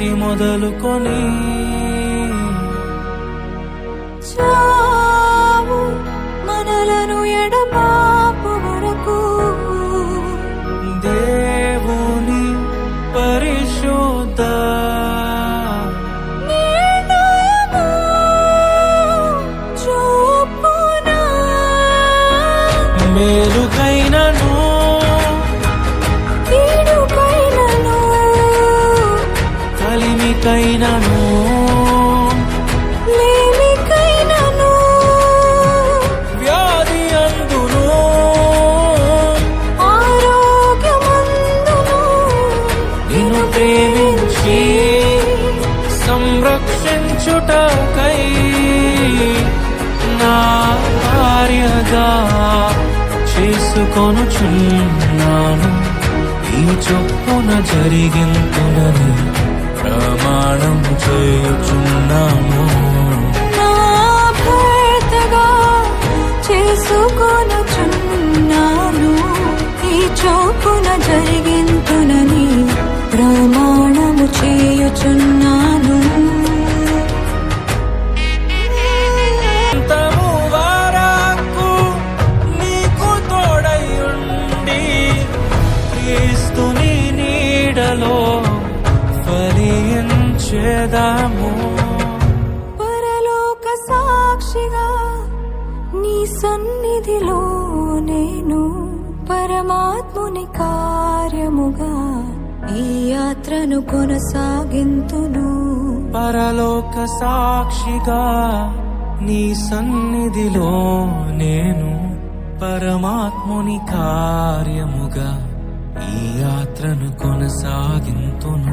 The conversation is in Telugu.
నుంచి మొదలుకొని చావు మనలను ఎడబాపు వరకు దేవుని పరిశుద్ధ నిర్ణయము చూపునా మేలుకైనను కీడుకైనను కలిమికైనను లేమికైనను వ్యాధి అందును ఆరోగ్యమందును నిన్ను ప్రేమించి సంరక్షించుటకై నా భార్యగా చేసుకొనుచున్నాను ఈ చొప్పున జరిగింతునని ప్రమాణం చేయుచున్నాను నా భర్తగా చేసుకొనుచున్నాను ఈ చొప్పున జరిగింతునని ప్రమాణము చేయుచున్నాను అంతము వరకు నీకు తోడయుండి క్రీస్తుని నీడలో ఫలించెదము పరలోక సాక్షిగా నీ సన్నిధిలో నేను పరమాత్ముని కార్యముగా ఈ యాత్రను కొనసాగింతును పరలోక సాక్షిగా నీ సన్నిధిలో నేను పరమాత్ముని కార్యముగా ఈ యాత్రను కొనసాగింతును